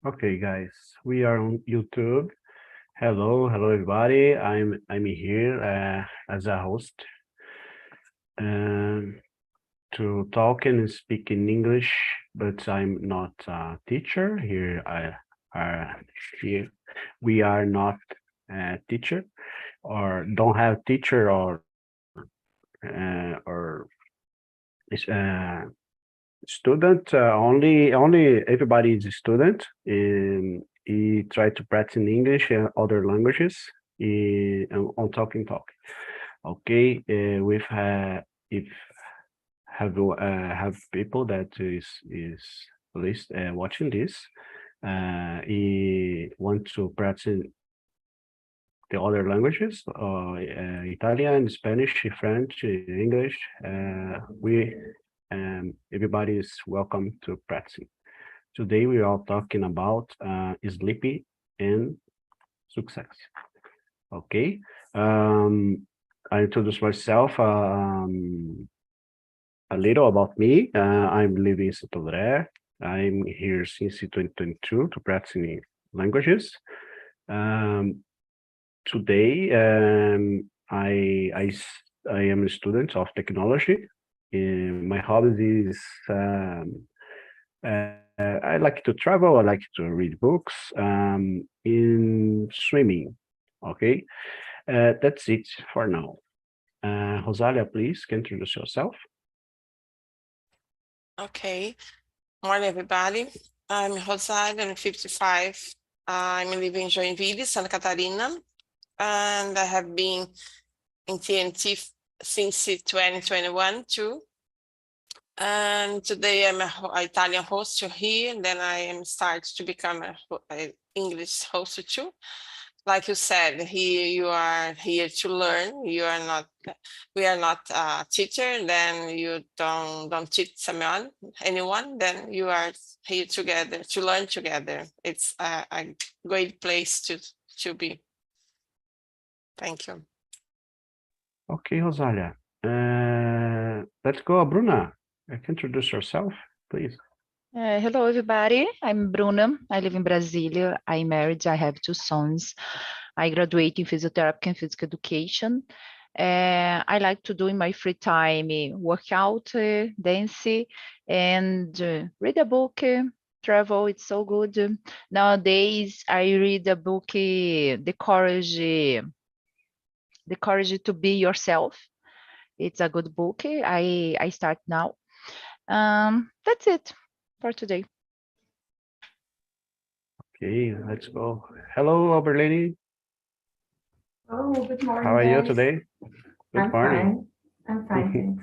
Okay, guys, we are on YouTube. Hello, everybody. I'm here as a host um, to talk and speak in English, but I'm not a teacher. Here we are not a teacher or don't have teacher or student. Only everybody is a student, and he try to practice in English and other languages on talking talk. Okay, we've had if have people that is list watching this. He want to practice the other languages, Italian, Spanish, French, English. We everybody is welcome to practice. Today we are talking about sleepy and success. Okay. I introduce myself a little about me. I'm living in Santo André. I'm here since 2022 to practice languages. Um, Today, I am a student of technology. My hobby is I like to travel. I like to read books. In swimming. Okay, that's it for now. Rosalia, please, can you introduce yourself? Okay. Morning, everybody. I'm Rosália, I'm 55. I'm living in Joinville, Santa Catarina, and I have been in TNT since 2021 too. And today I'm an Italian host here, and then I am start to become a English host too. Like you said, here you are here to learn. We are not a teacher. Then you don't teach anyone. Then you are here together to learn together. It's a great place to be. Thank you. Okay, Rosalia. Let's go, Bruna. Can you introduce yourself, please? Hello, everybody. I'm Bruna. I live in Brasília. I'm married. I have two sons. I graduate in physiotherapy and physical education. I like to do in my free time workout, dance, and read a book, travel. It's so good. Nowadays, I read a book, The Courage to Be Yourself. It's a good book. I start now. That's it for today. Okay, let's go. Hello, Oberlady. Oh, good morning, How are you guys. today? Good I'm morning. fine. I'm fine, thanks.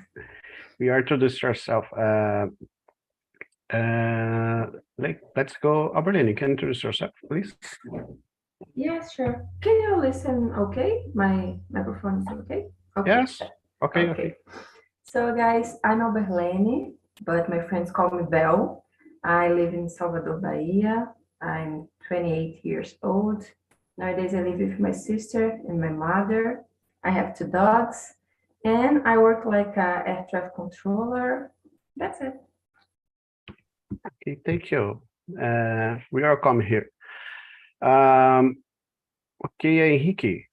We are introduce yourself. Let's go, Oberlady. Can you introduce yourself, please? Yes, sure. Can you listen okay? My microphone is okay? Okay. Yes. Okay. Okay. So, guys, I'm Oberlene, but my friends call me Belle. I live in Salvador, Bahia. I'm 28 years old. Nowadays, I live with my sister and my mother. I have two dogs, and I work like a air traffic controller. That's it. Okay, thank you. We are coming here. Okay, Henrique,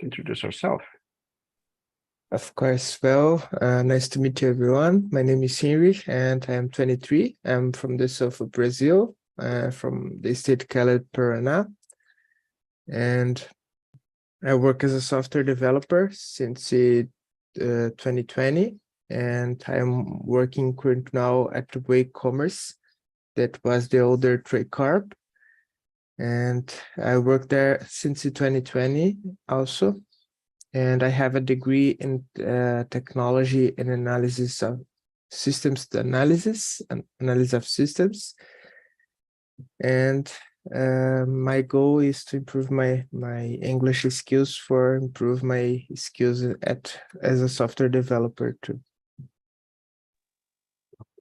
introduce yourself. Of course. Well, nice to meet you, everyone. My name is Henry, and I am 23. I'm from the south of Brazil, from the state called Paraná. And I work as a software developer since 2020. And I'm working currently now at the Way Commerce. That was the older Trade Corp. And I worked there since 2020 also. And I have a degree in technology and analysis of systems analysis and analysis of systems. And my goal is to improve my English skills for improve my skills as a software developer too.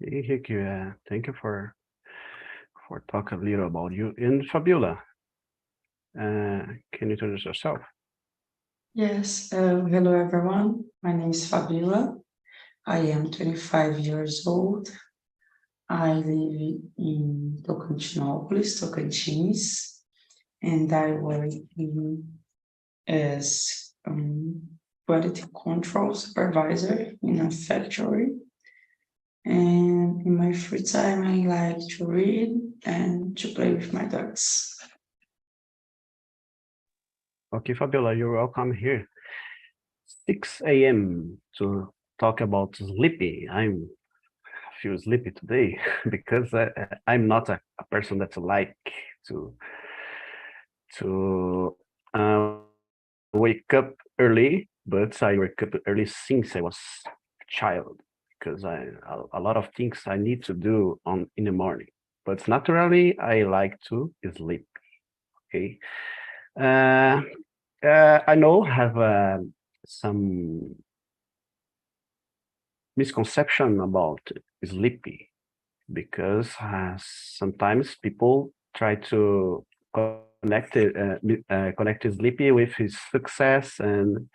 Henrique, thank you for talking a little about you. And Fabiola, can you introduce yourself? Yes, hello everyone. My name is Fabiola. I am 25 years old. I live in Tocantins, and I work as quality control supervisor in a factory. And in my free time, I like to read and to play with my dogs. Okay, Fabiola, you're welcome here. 6 a.m. to talk about sleepy. I feel sleepy today because I'm not a person that like to wake up early, but I wake up early since I was a child because a lot of things I need to do in the morning. But naturally, I like to sleep. Okay. I know have some misconception about sleepy because sometimes people try to connect sleepy with his success and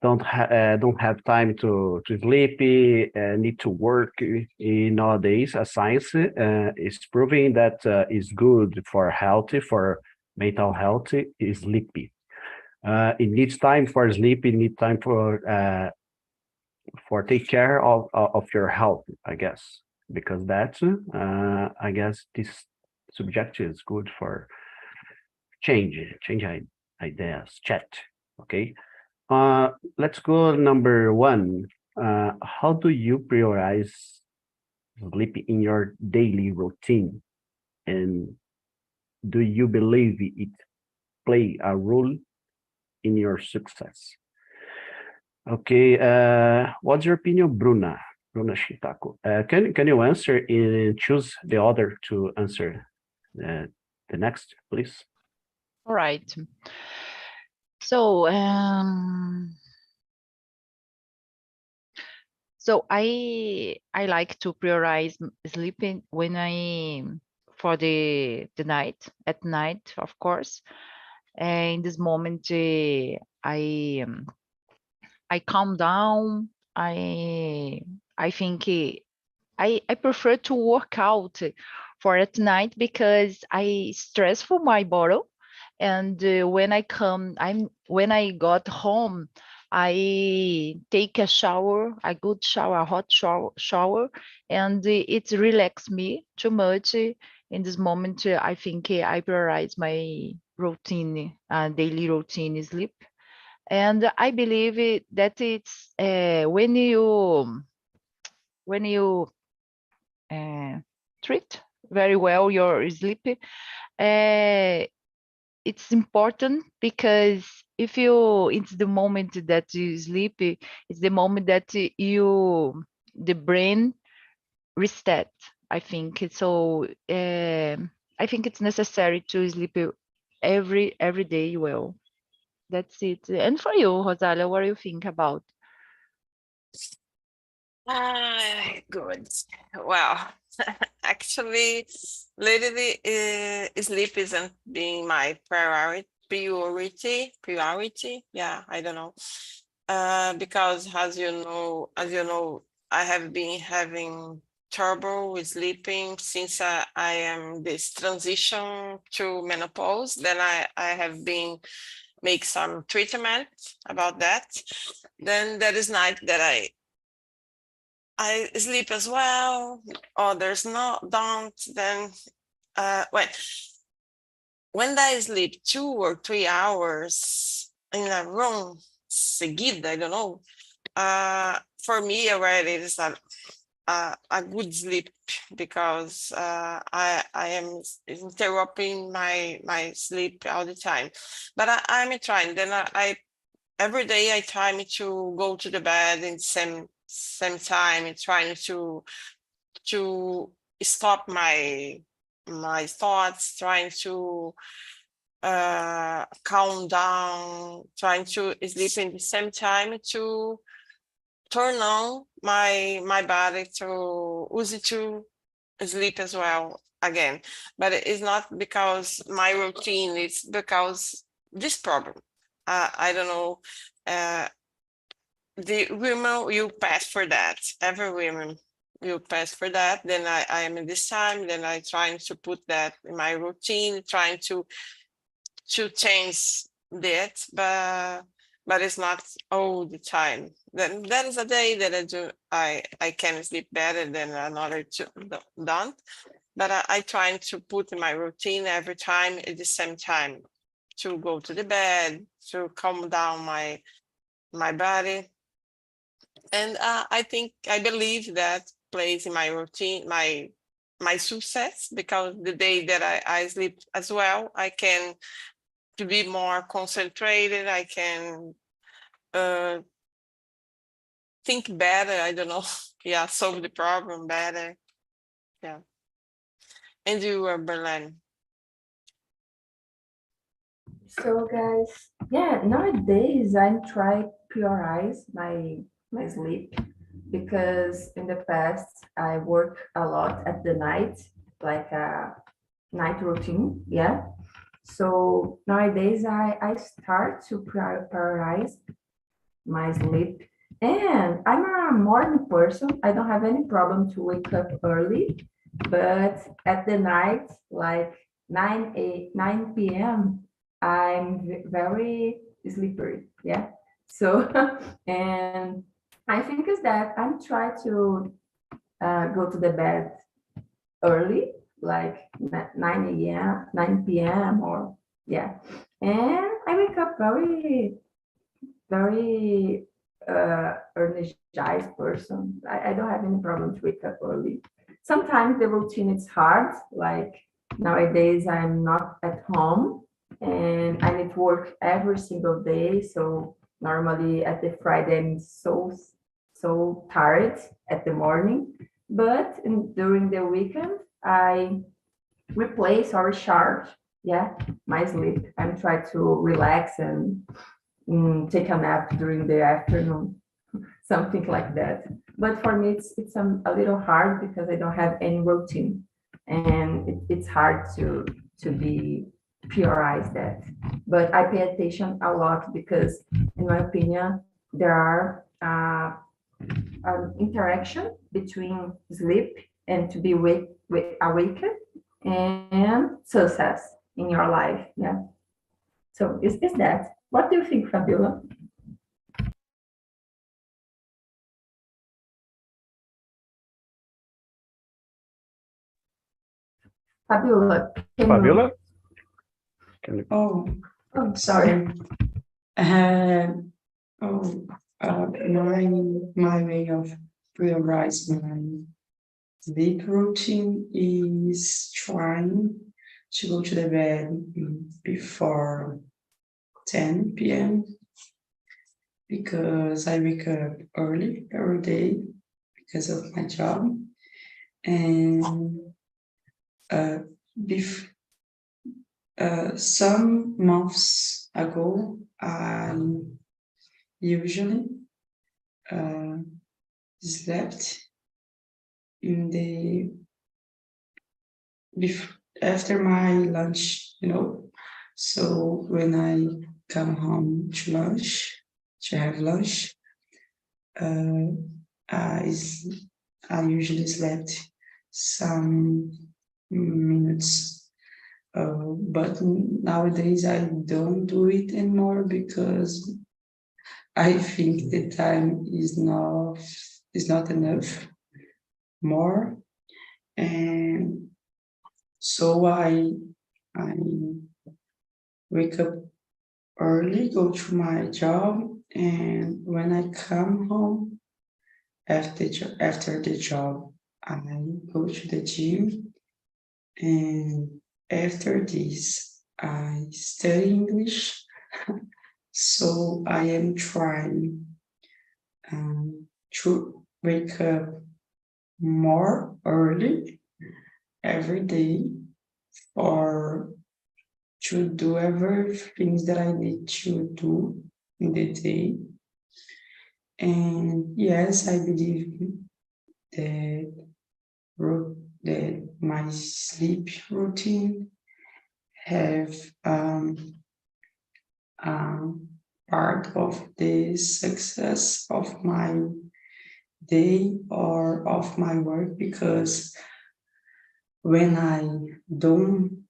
don't have time to sleepy, need to work. Nowadays, science is proving that is good for healthy, for mental health is sleepy. It needs time for sleep. It needs time for take care of your health, I guess, because that I guess this subject is good for change ideas, chat. Okay. Let's go number one. How do you prioritize sleep in your daily routine, and do you believe it play a role in your success? Okay, what's your opinion, Bruna? Bruna Shitako. Can you answer and choose the other to answer the next, please? All right. So, I like to prioritize sleeping when for the night, at night, of course. And in this moment, I calm down. I think I prefer to work out for at night because I stressful my body. And when I got home, I take a shower, a good shower, a hot shower, and it relax me too much. In this moment, I think I prioritize my routine, daily routine sleep. And I believe that it's when you treat very well your sleep, it's important because if you it's the moment that you sleep, it's the moment that the brain reset, I think. So I think it's necessary to sleep every day well. That's it. And for you, Rosalia, what do you think about? Good. Well, actually, lately, sleep isn't being my priority. Yeah, I don't know. Because as you know, I have been having trouble with sleeping since I am this transition to menopause. Then I have been make some treatment about that. Then there is night that I sleep as well, others don't. Then when I sleep 2 or 3 hours in a room seguida, I don't know, for me already it is a good sleep because I am interrupting my sleep all the time. But I'm trying. Then I every day I try to go to the bed in same time and trying to stop my thoughts, trying to calm down, trying to sleep in the same time to turn on my body to use it to sleep as well again. But it's not because my routine, it's because this problem. I don't know. The women will pass for that. Every woman will pass for that. Then I am in this time, then I trying to put that in my routine, trying to change that, but it's not all the time. Then there is a day that I can sleep better than another two don't. But I try to put in my routine every time at the same time to go to the bed, to calm down my body. And I believe that plays in my routine, my success, because the day that I sleep as well, I can to be more concentrated. I can think better. I don't know. Yeah, solve the problem better. Yeah. And you, Berlin? So guys, yeah, nowadays I try prioritize my sleep because in the past I work a lot at the night, like a night routine, yeah. So nowadays I start to prioritize my sleep, and I'm a morning person. I don't have any problem to wake up early, but at the night, like 9 p.m., I'm very sleepy. Yeah. So, and I think is that I'm trying to go to the bed early, like 9 a.m., 9 p.m. or yeah. And I wake up very energized person. I don't have any problem to wake up early. Sometimes the routine is hard, like nowadays I'm not at home and I need to work every single day. So normally at the Friday I'm so tired at the morning. But during the weekend I replace or recharge, yeah, my sleep. I'm trying to relax and take a nap during the afternoon, something like that. But for me, it's a little hard because I don't have any routine, and it's hard to be prioritize that. But I pay attention a lot because, in my opinion, there are an interaction between sleep and to be awakened and success in your life. Yeah. So is that? What do you think, Fabiola? Fabiola, can Fabiola? Oh, Oh, sorry. My way of prioritizing my sleep routine is trying to go to the bed before 10 p.m. because I wake up early every day because of my job. And some months ago, I usually slept in the after my lunch, So when I come home to have lunch, I usually slept some minutes. But nowadays I don't do it anymore because I think the time is not enough more, and so I wake up early, go to my job, and when I come home after the job, I go to the gym, and after this, I study English. So I am trying to wake up more early every day or to do everything that I need to do in the day. And yes, I believe that my sleep routine have part of the success of my day or of my work, because when I don't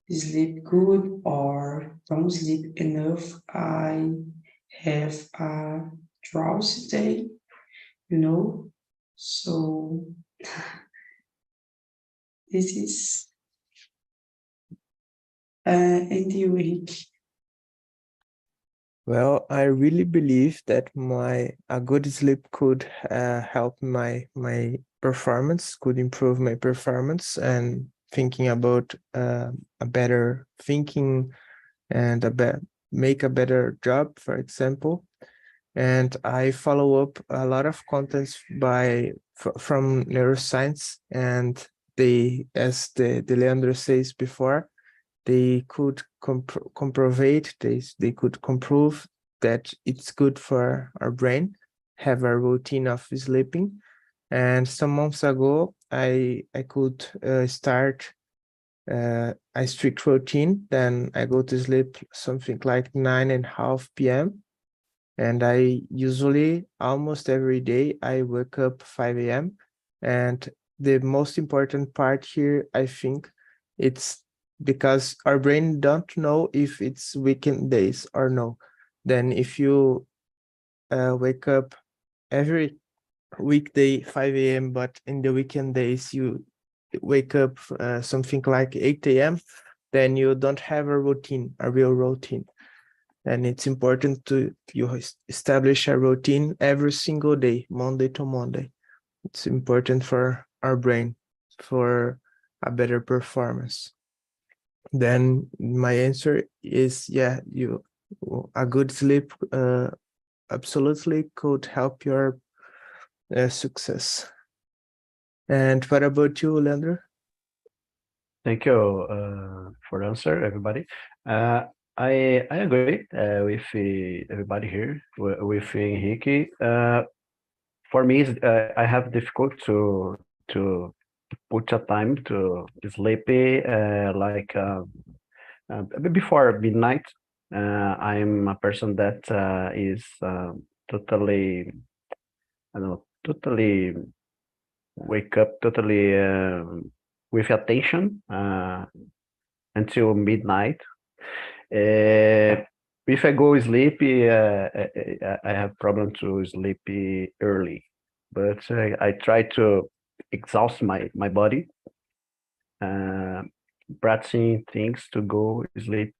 sleep good or don't sleep enough, I have a drowsy day, you know. So this is in the week. Well, I really believe that a good sleep could help my performance, could improve my performance, and thinking about a better thinking and make a better job, for example. And I follow up a lot of contents from neuroscience, and they, as the Leandro says before, they could they could comprove that it's good for our brain, have a routine of sleeping. And some months ago, I could start a strict routine. Then I go to sleep something like 9:30 p.m. And I usually, almost every day, I wake up 5 a.m. And the most important part here, I think, it's because our brain don't know if it's weekend days or no. Then if you wake up every weekday 5 a.m., but in the weekend days you wake up something like 8 a.m., then you don't have a routine, a real routine. And it's important to establish a routine every single day, Monday to Monday. It's important for our brain, for a better performance. Then my answer is, yeah, a good sleep absolutely could help your success. And what about you, Leandro? Thank you for the answer, everybody. I agree with everybody here, with Henrique. For me, I have difficult to put a time to sleep like before midnight. I'm a person that is totally, I don't know, totally wake up totally with attention until midnight. If I go sleepy, I have problem to sleep early, but I try to exhaust my body, practicing things to go sleepy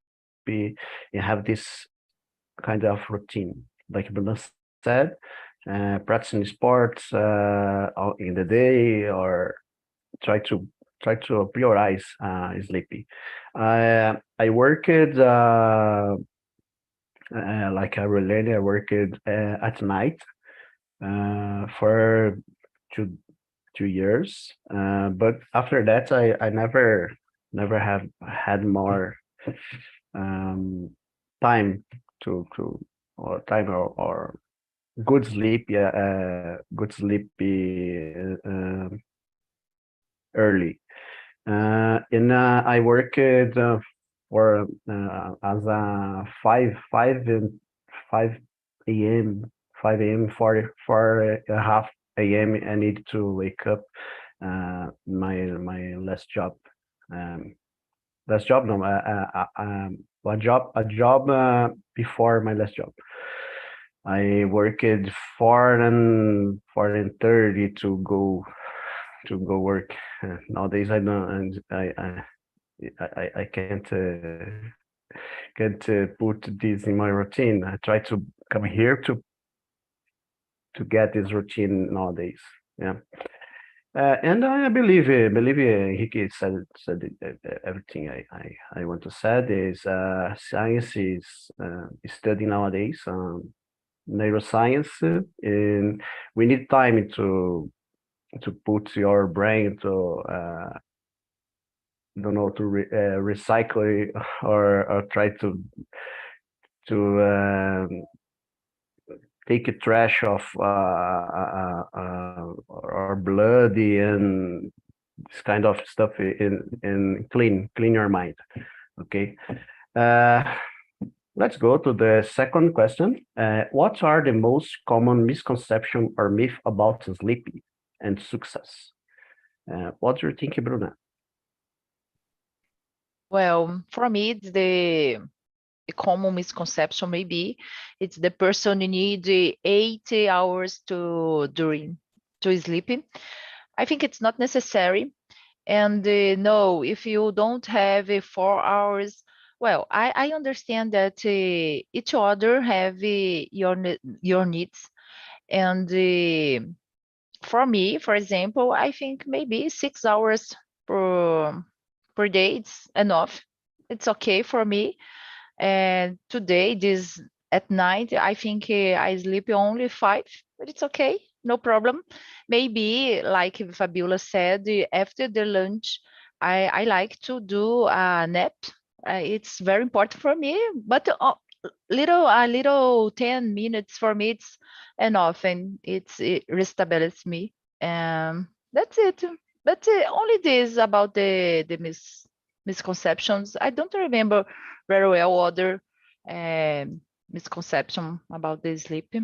and have this kind of routine, like Bruno said, practicing sports in the day, or try to prioritize sleepy. I worked like a related. I worked at night for two years, but after that, I never have had more time to or time or good sleep. Yeah, good sleep early. And I worked for as a 5 a.m. 5 a.m. 4:30 a.m. I need to wake up. My last job. Last job, no, a job before my last job. I worked 4:30 to go work. Nowadays, I don't, and I can't put this in my routine. I try to come here to get this routine nowadays. Yeah. And I believe Henrique said everything I want to say. Is science is studying nowadays, neuroscience, and we need time to put your brain to don't know, to recycle it, or try to take a trash of or bloody and this kind of stuff in clean your mind. Okay. Let's go to the second question. What are the most common misconception or myth about sleeping and success? What do you think, Bruna? Well, for me, it's the common misconception maybe it's the person need 80 hours to sleep. I think it's not necessary. And no, if you don't have 4 hours, well, I understand that each other have your needs. And for me, for example, I think maybe 6 hours per day, it's enough. It's okay for me. And today, this at night, I think I sleep only 5, but it's okay, no problem. Maybe, like Fabiola said, after the lunch, I like to do a nap. It's very important for me, but a little 10 minutes for me, it's enough, and it restabilizes me. That's it. But only this about the misconceptions. I don't remember very well other misconception about the sleep.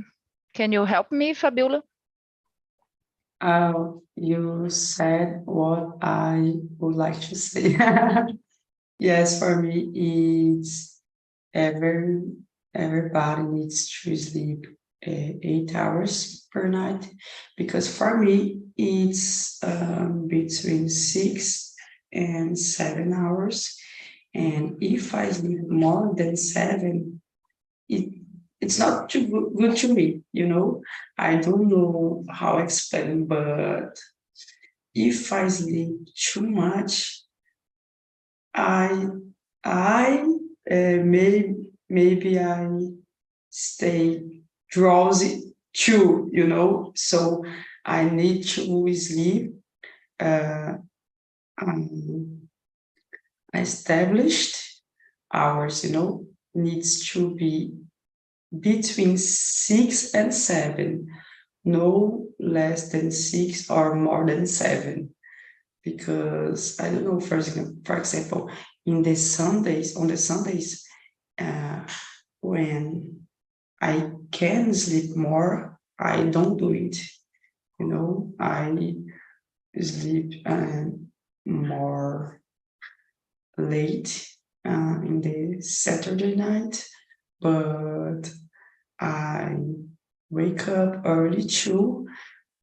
Can you help me, Fabiola? You said what I would like to say. Yes, for me, it's everybody needs to sleep 8 hours per night, because for me, it's between 6 and 7 hours. And if I sleep more than 7, it's not too good to me, you know. I don't know how to explain, but if I sleep too much, I maybe I stay drowsy too, you know. So I need to sleep established hours, you know, needs to be between 6 and 7, no less than 6 or more than 7. Because I don't know, for example, on the Sundays, when I can sleep more, I don't do it. You know, I sleep more late in the Saturday night, but I wake up early too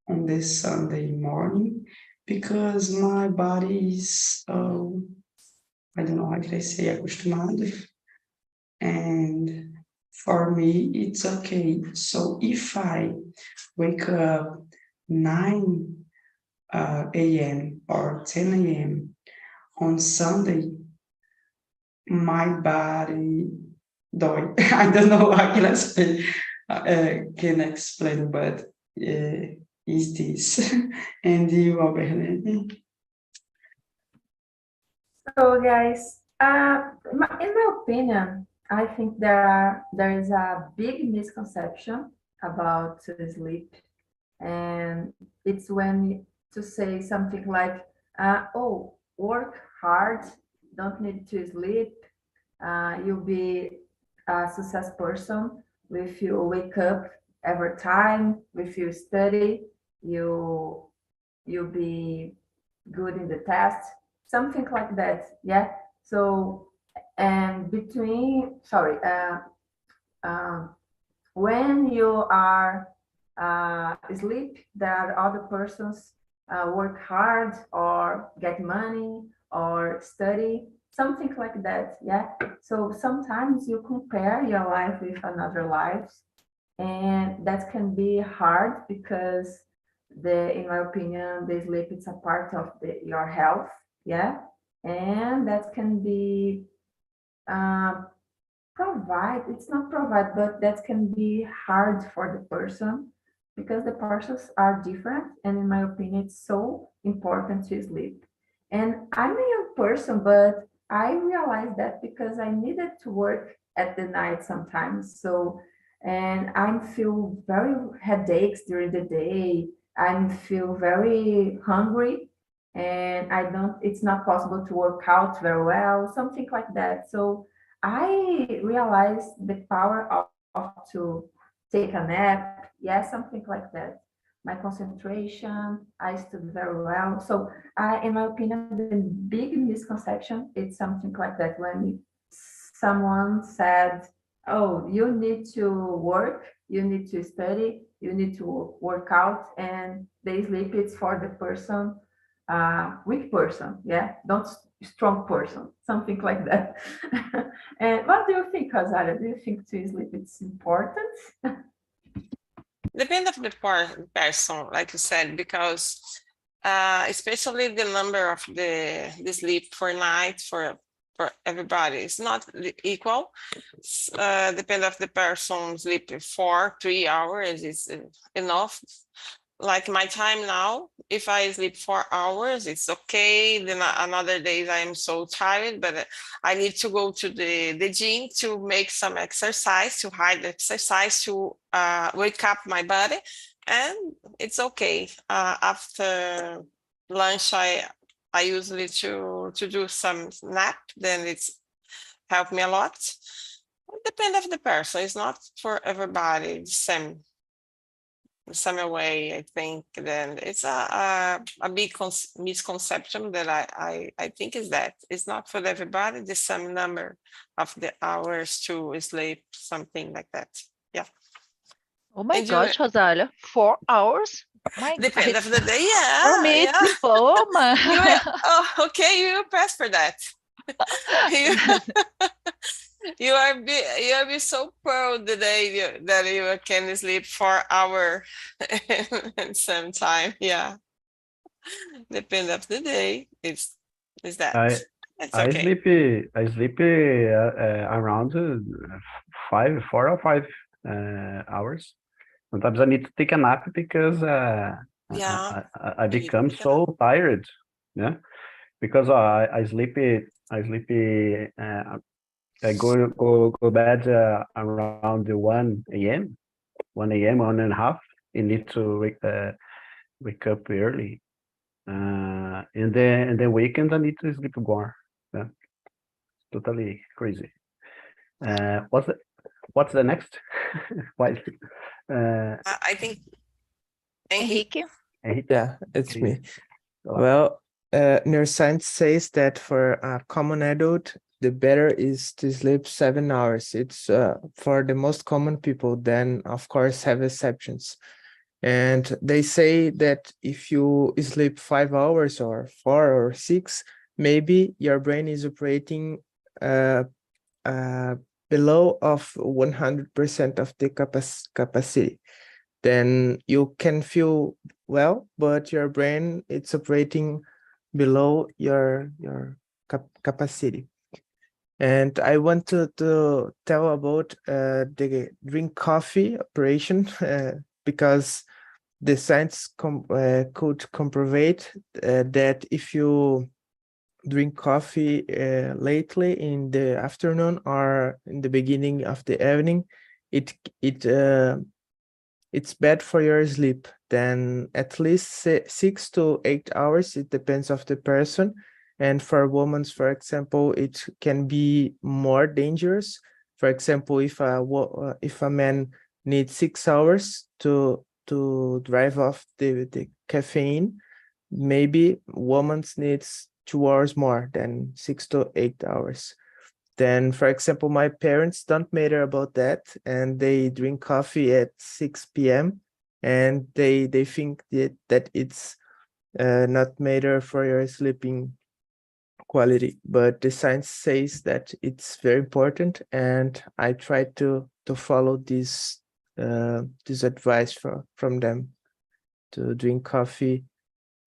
on the Sunday morning, because my body is, I don't know how can I say, acostumado. And for me, it's okay. So if I wake up 9 a.m. or 10 a.m. on Sunday, my body dói. I don't know how can I say, can explain, but is this. And you, Alberlene? So guys, in my opinion, I think there is a big misconception about sleep, and it's when to say something like, "Oh, work hard, don't need to sleep. You'll be a success person if you wake up every time. If you study, you'll be good in the test, something like that." Yeah. So, and when you are asleep, there are other persons work hard or get money or study, something like that. Yeah. So sometimes you compare your life with another lives, and that can be hard because in my opinion, the sleep is a part of your health. Yeah. And that can be uh, it's not provide, but that can be hard for the person because the persons are different. And in my opinion, it's so important to sleep. And I'm a young person, but I realized that because I needed to work at the night sometimes. So, and I feel very headaches during the day. I feel very hungry, and it's not possible to work out very well, something like that. So I realized the power of to take a nap. Yeah, something like that. My concentration, I stood very well. So, in my opinion, the big misconception is something like that. When someone said, "Oh, you need to work, you need to study, you need to work out," and the sleep is for the person, weak person. Yeah, not strong person, something like that. And what do you think, Rosario? Do you think to sleep it's important? Depend of the person, like you said, because especially the number of the sleep for night for everybody is not equal. Depend of the person, sleep 4-3 hours is enough. Like my time now, if I sleep 4 hours, it's okay. Then another days I am so tired, but I need to go to the gym to make some exercise, to hide exercise, to wake up my body, and it's okay. After lunch, I usually to do some nap. Then it's helped me a lot. Depend of the person. It's not for everybody the same way. I think then it's a big misconception that I think is that it's not for everybody the same number of the hours to sleep, something like that. Yeah. Oh my And you gosh, Rosalia, 4 hours? My depend of the day. for me, Yeah, it's yeah. diploma. You okay, you will pass for that. you, you are be so proud the day that you can sleep 4 hours and some time. Yeah. Depend of the day. It's that. I It's I okay. sleep around 4 or 5 hours. Sometimes I need to take a nap because Yeah, I you need to become pick it up. so tired. Yeah, because I go bed around the 1 a.m. 1 a.m. 1:30. You need to wake up early. In the weekend I need to sleep more. Yeah, totally crazy. Uh, what's the what's the next? Why? I think Henrique. Henrique, Yeah, it's Okay. me. Well, neuroscience says that for a common adult, the better is to sleep 7 hours. It's for the most common people, then of course have exceptions. And they say that if you sleep 5 hours or 4 or 6, maybe your brain is operating uh, below of 100% of the capacity. Then you can feel well, but your brain it's operating below your capacity. And I want to tell about the drink coffee operation because the science could comprovate that if you drink coffee lately in the afternoon or in the beginning of the evening, it it's bad for your sleep. Then at least 6 to 8 hours, it depends of the person. And for women, for example, it can be more dangerous. For example, if a man needs 6 hours to drive off the caffeine, maybe women needs 2 hours more than 6 to 8 hours. Then, for example, my parents don't matter about that, and they drink coffee at 6 p.m. and they think that it's not matter for your sleeping quality. But the science says that it's very important, and I try to follow this advice from them to drink coffee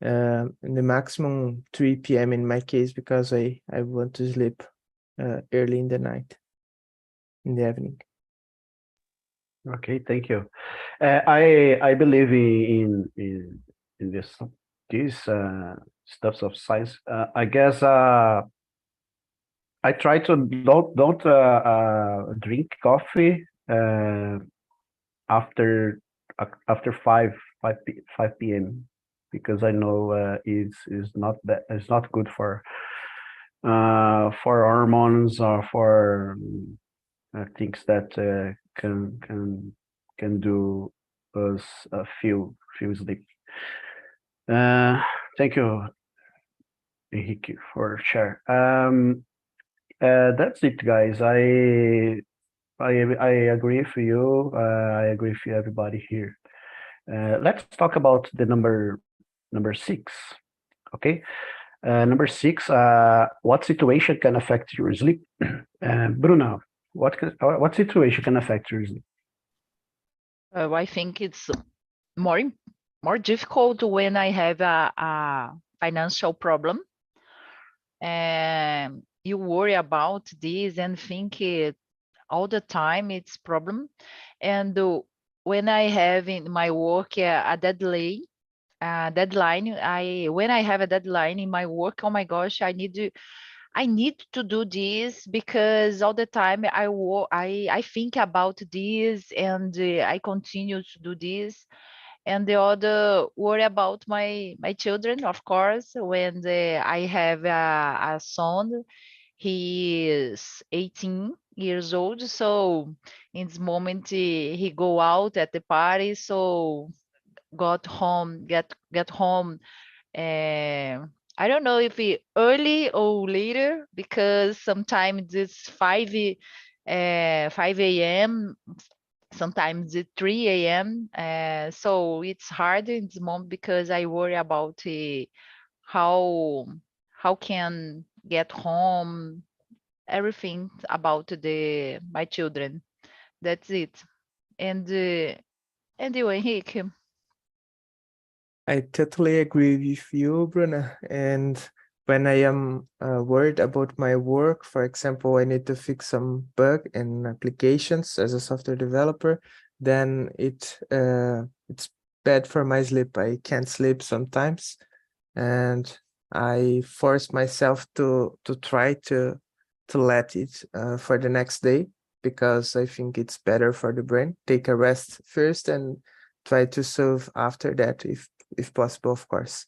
in the maximum 3 p.m. in my case, because I want to sleep early in the night, in the evening. Okay, thank you. I believe in this these stuffs of science. I guess I try to don't drink coffee after after 5 p.m. because I know is not good for hormones or for things that can do us feel sleep. Thank you, Henrique, for share. That's it, guys. I agree with you. I agree with you, everybody here. Let's talk about the number 6. Okay. Number 6. What situation can affect your sleep? Bruno, what situation can affect your sleep? I think it's more difficult when I have a financial problem, and you worry about this and think it all the time it's problem. And when I have in my work a deadline, when I have a deadline in my work, oh my gosh, I need to do this, because all the time I think about this, and I continue to do this. And the other worry about my children, of course, when I have a son. He is 18 years old, so in this moment he go out at the party, so get home. I don't know if it early or later, because sometimes it's 5 a.m., sometimes it's 3 a.m. So it's hard in this moment, because I worry about how can get home, everything about my children. That's it. And you, Henrique? I totally agree with you, Bruna. And when I am worried about my work, for example, I need to fix some bug in applications as a software developer, then it's bad for my sleep. I can't sleep sometimes, and I force myself to try to let it for the next day, because I think it's better for the brain. Take a rest first and try to solve after that, if possible, of course.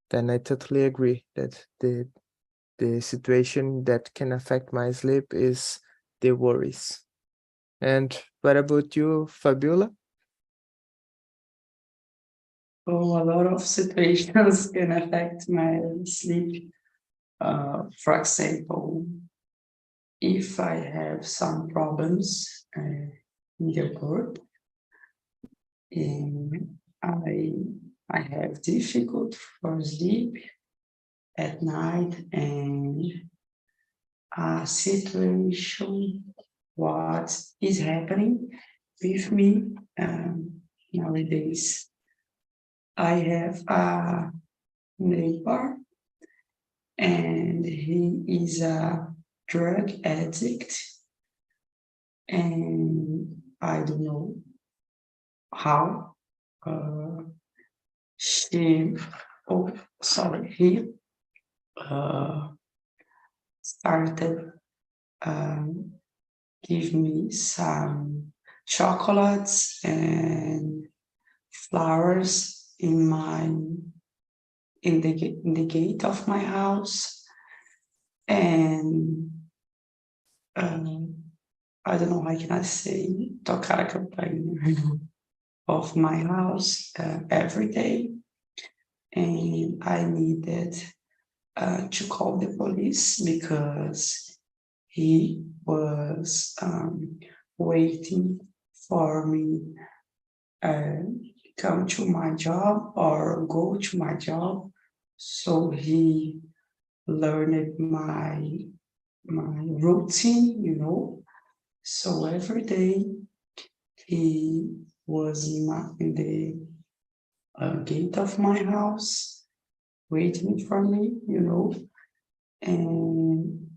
Then I totally agree that the situation that can affect my sleep is the worries. And what about you, Fabiola? Oh, a lot of situations can affect my sleep. For example, if I have some problems in the work, and I have difficult for sleep at night, and a situation what is happening with me nowadays. I have a neighbor, and he is a drug addict, and I don't know how he started give me some chocolates and flowers in the gate of my house, and I don't know how can I say, tocar a campainha of my house every day, and I needed to call the police, because he was waiting for me come to my job or go to my job. So he learned my routine, So every day he was in the gate of my house waiting for me, and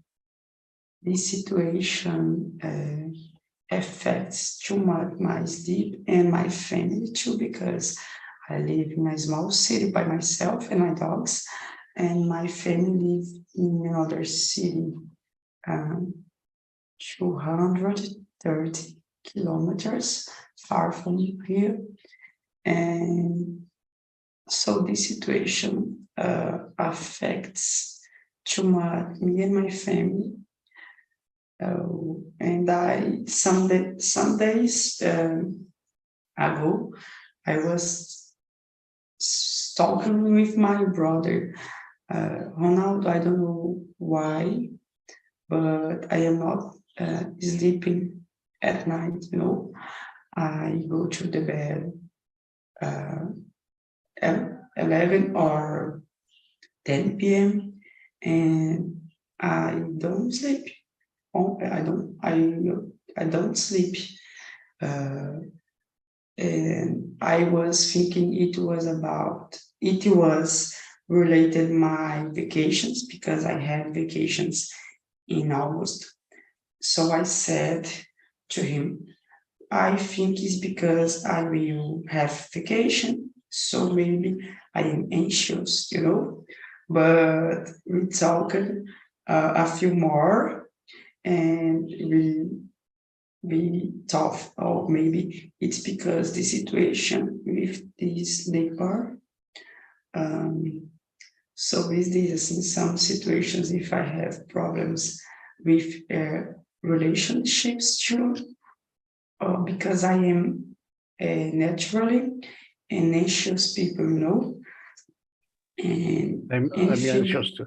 this situation affects too much my sleep and my family too, because I live in a small city by myself and my dogs, and my family live in another city, 230 kilometers far from here. And so this situation affects me and my family. And some days ago, I was talking with my brother, Ronaldo. I don't know why, but I am not sleeping at night. I go to the bed at 11 or 10 p.m. and I don't sleep. I don't sleep. And I was thinking it was related my vacations, because I had vacations in August. So I said to him, I think it's because I will have vacation, so maybe I am anxious, But we talked a few more, and we thought, oh, maybe it's because the situation with this neighbor. So is this in some situations, if I have problems with relationships too, because I am naturally an anxious people, and I'm anxious too.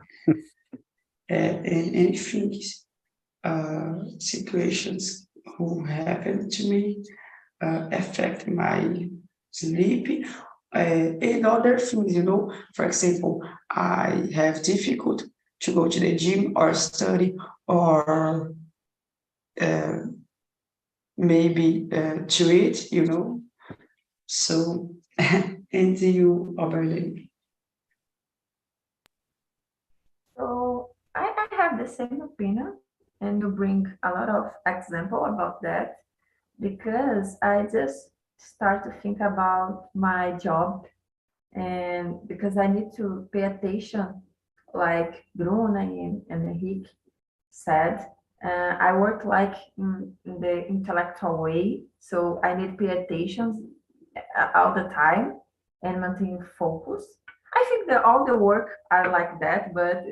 and anything situations who happen to me affect my sleep, and other things, For example, I have difficult to go to the gym or study, or maybe to eat, So, and you, Oberlin? So I have the same opinion, and you bring a lot of example about that, because I just start to think about my job, and because I need to pay attention, like Bruna and Henrique said, I work like in the intellectual way, so I need to pay attention all the time and maintain focus. I think that all the work are like that, but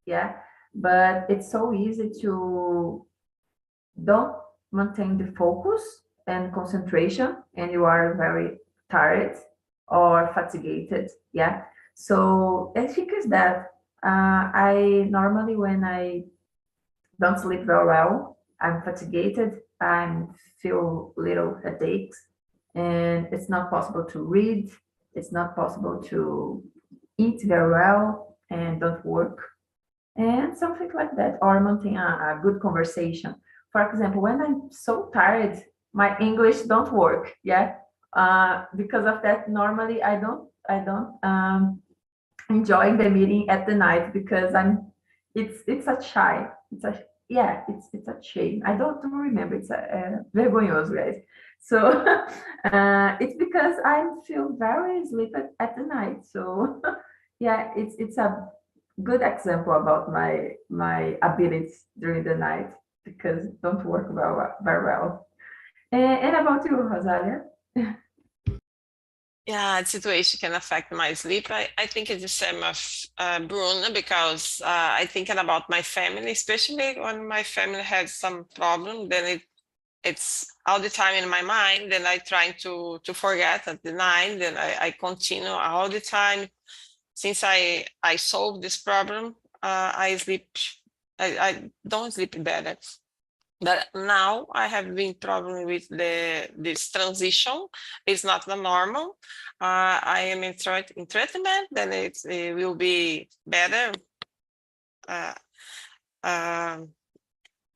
yeah, but it's so easy to don't maintain the focus and concentration, and you are very tired or fatigued. Yeah, so I think is that I normally, when I don't sleep very well, I'm fatigued, I feel little headaches, and it's not possible to read, it's not possible to eat very well, and don't work, and something like that, or maintain a good conversation. For example, when I'm so tired, my English don't work. Yeah, because of that, normally I don't enjoy the meeting at the night, because it's a shy. It's a shame. I don't remember. It's a vergonhoso, guys. So it's because I feel very sleepy at the night. So yeah, it's a good example about my abilities during the night, because it don't work very well. And about you, Rosalia? Yeah, the situation can affect my sleep. I think it's the same of Bruno, because I thinking about my family, especially when my family has some problem, then it's all the time in my mind. Then I try to forget at the night. Then I continue all the time. Since I solved this problem, I sleep. I don't sleep better. But now I have been problem with this transition. It's not the normal. I am in treatment, then it will be better,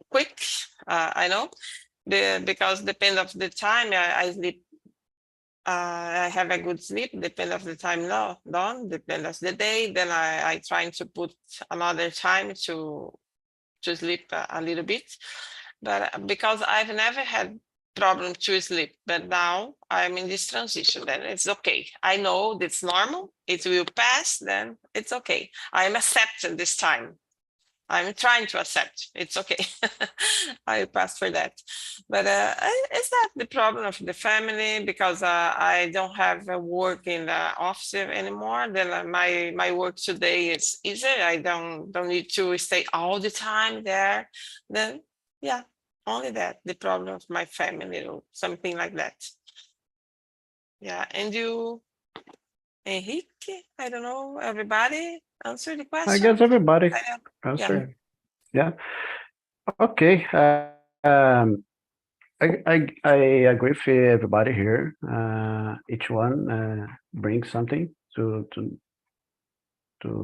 quick. I know, because depend of the time I sleep. I have a good sleep, depend of the time done, depend of the day. Then I trying to put another time to sleep a little bit. But because I've never had problem to sleep, but now I'm in this transition, then it's okay. I know that's normal, it will pass, then it's okay. I'm accepting this time. I'm trying to accept. It's okay. I pass for that. But it's not the problem of the family, because I don't have work in the office anymore. Then my work today is easy. I don't need to stay all the time there. Then yeah, only that, the problem of my family or something like that. Yeah, and you, Henrique, I don't know, everybody answer the question? I guess everybody Yeah. answered. Yeah. Okay. I agree with everybody here. Each one brings something to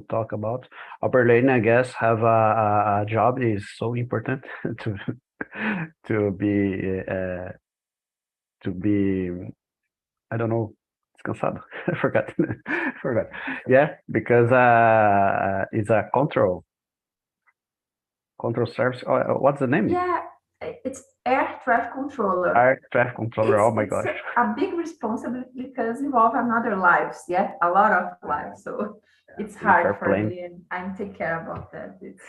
talk about. Berlin, I guess, have a job is so important to to be I don't know, descansado. I forgot. Forgot. Yeah, because it's a control service. What's the name? Yeah, it's air traffic controller. Air traffic controller. Oh my gosh. A big responsibility because involve another lives. Yeah, a lot of lives. So it's hard for me, and I take care about that. It's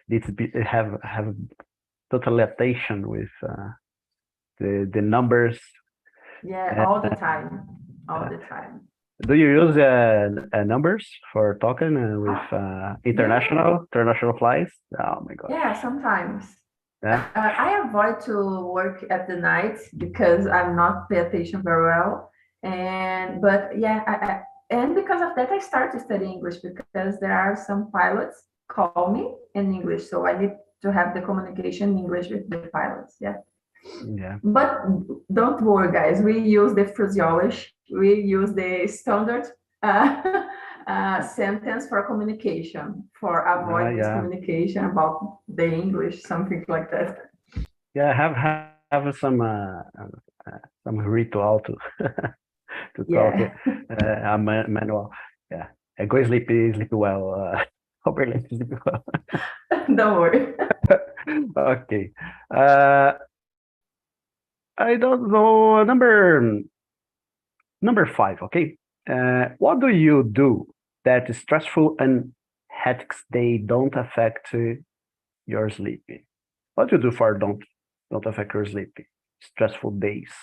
needs to be have total attention with the numbers. Yeah, all the time, all the time. Do you use numbers for talking with international flights? Oh my god. Yeah, sometimes. Yeah. I avoid to work at the night because I'm not pay attention very well, but yeah, and because of that I started to study English because there are some pilots call me in English, so I need to have the communication in English with the pilots. Yeah. Yeah. But don't worry, guys. We use the phraseology. We use the standard sentence for communication, for avoid miscommunication about the English, something like that. Yeah, have some ritual to talk. A manual. Yeah, go sleep well. Hope you sleep well. Don't worry. Okay. I don't know. Number 5. Okay. What do you do that is stressful and hectic they don't affect your sleep? What do you do for don't affect your sleep? Stressful days.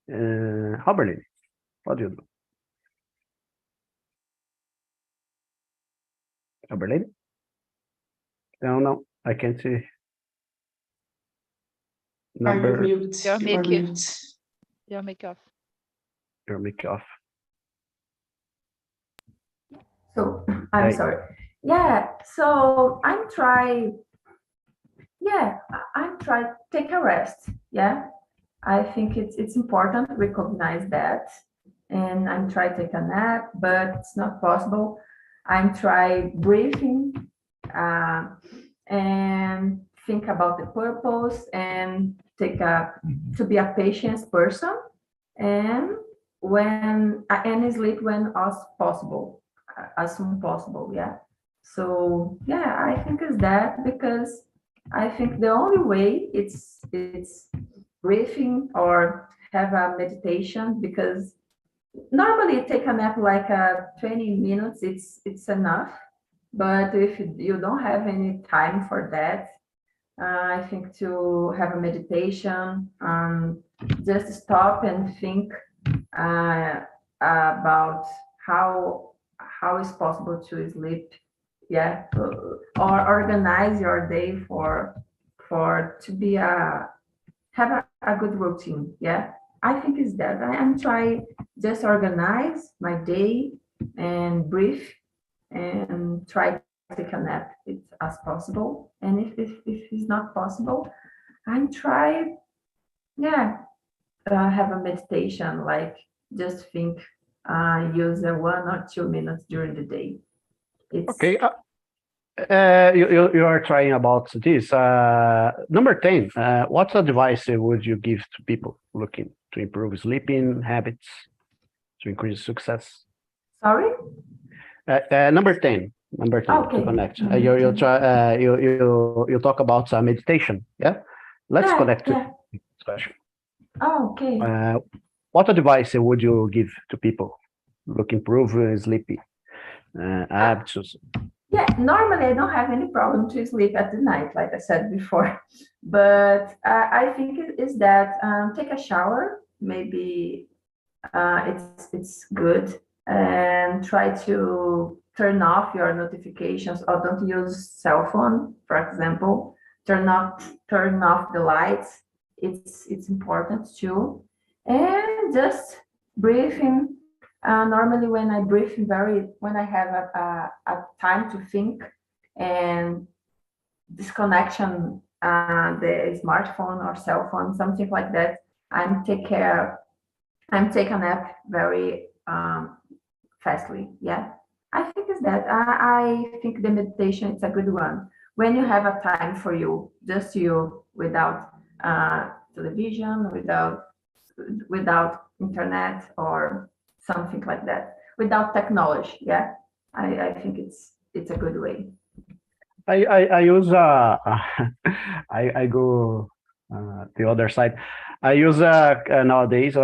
Berlin, what do you do? Berlin? No, I can't see. Number mute. Your mic mute. Your mic off. Your mic off. So I'm sorry. Yeah. So I'm trying to take a rest. Yeah. I think it's important to recognize that. And I'm trying to take a nap, but it's not possible. I'm trying breathing and think about the purpose and to be a patient person and sleep when as possible, as soon possible. Yeah. So yeah, I think it's that because I think the only way it's breathing or have a meditation, because normally take a nap like 20 minutes, it's enough. But if you don't have any time for that, I think to have a meditation, just stop and think about how it's possible to sleep. Yeah, or organize your day to be have a good routine. Yeah, I think it's that. I'm trying just organize my day and breathe and try to take a nap as possible. And if it's not possible, I'm try, have a meditation, like just think, use 1 or 2 minutes during the day. Okay. You are trying about this. Number 10. What advice would you give to people looking to improve sleeping habits to increase success? Sorry. Number 10. Okay. To connect. You try. You talk about meditation. Yeah. Let's connect to this question. Oh, okay. What advice would you give to people looking to improve sleeping habits? Yeah, normally I don't have any problem to sleep at the night, like I said before. But I think it is that take a shower, maybe it's good, and try to turn off your notifications or don't use cell phone, for example. Turn off the lights. It's important too, and just breathing. Normally, when I breathe when I have a time to think and disconnection, the smartphone or cell phone, something like that, I'm take care. I'm take a nap very fastly. Yeah, I think it's that. I think the meditation is a good one when you have a time for you, just you, without television, without internet or something like that, without technology. Yeah, I think it's a good way. I use I go the other side. I use nowadays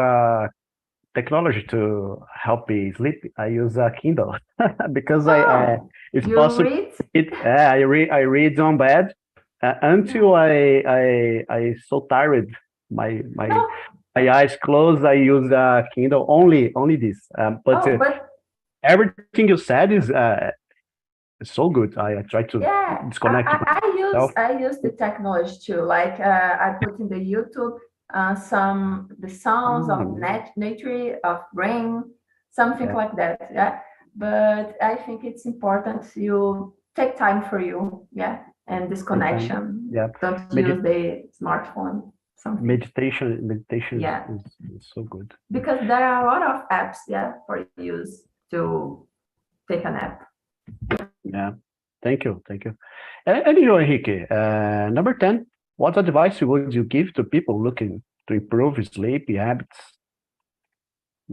technology to help me sleep. I use a Kindle because Oh, it's you possible. read? I read on bed until I so tired. My No. my eyes closed. I use a Kindle only this. But Oh, but everything you said is so good. I try to yeah, disconnect myself. I use the technology too. Like I put in the YouTube the sounds of Mm, nature, of rain, something yeah, like that. Yeah, but I think it's important you take time for you. Yeah, and take time. disconnection. Yeah, Don't use Medi the smartphone. Something. meditation Yeah, is so good. because there are a lot of apps. Yeah, for use to take a nap. Yeah, thank you. And you, Enrique, number 10, what advice would you give to people looking to improve sleep habits?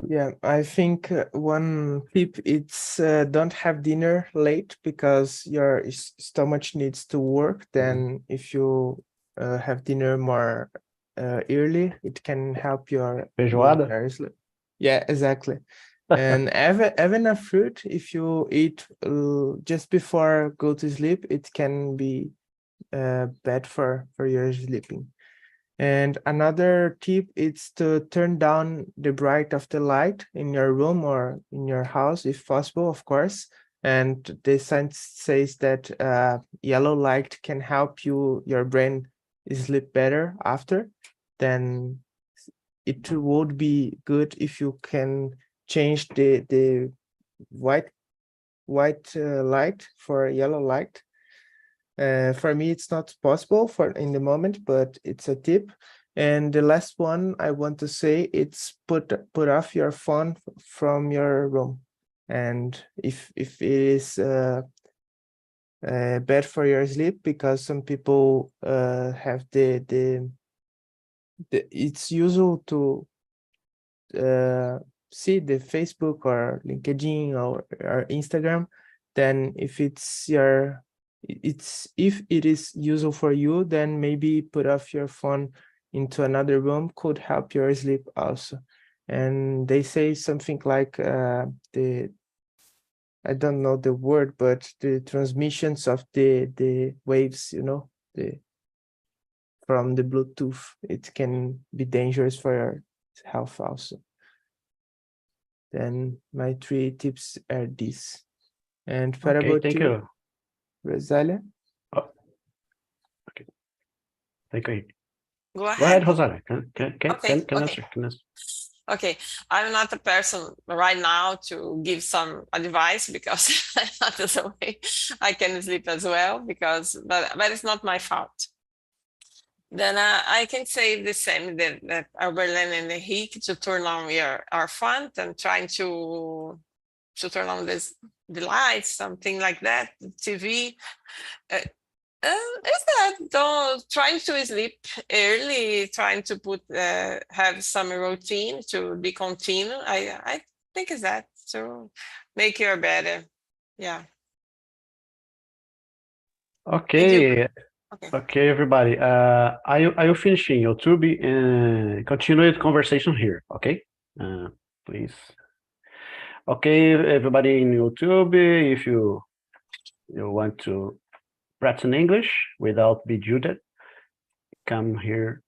Yeah, I think one tip it's don't have dinner late because your stomach needs to work. Then if you have dinner more early, it can help your Feijoada? sleep. Yeah, exactly. And even a fruit, if you eat just before go to sleep, it can be bad for your sleeping. And another tip is to turn down the bright of the light in your room or in your house, if possible, of course. And the science says that yellow light can help your brain sleep better after. Then it would be good if you can change the white light for yellow light. For me, it's not possible for in the moment, but it's a tip. And the last one I want to say, it's put off your phone from your room. And if it is bad for your sleep, because some people have it's usual to see the Facebook or LinkedIn or Instagram, then if if it is useful for you, then maybe put off your phone into another room could help your sleep also. And they say something like I don't know the word, but the transmissions of the waves, from the Bluetooth, it can be dangerous for your health also. Then my 3 tips are these. And what Okay, about thank you, you. Rosalia? Oh, okay, thank you. Go Go ahead, ahead. Rosario. Okay, Can okay. answer. Okay, I'm not a person right now to give some advice because I'm not the way I can sleep as well but it's not my fault. Then I can say the same that Berlin and Henrique to turn on our phone and trying to turn on the lights, something like that, the TV. Is that don't trying to sleep early, trying to have some routine to be continued. I think is that to make you better. Yeah. And you? Okay, Okay. okay, everybody. I will finish in YouTube and continue the conversation here. Okay, please. Okay, everybody in YouTube, if you you want to practice English without be judged, come here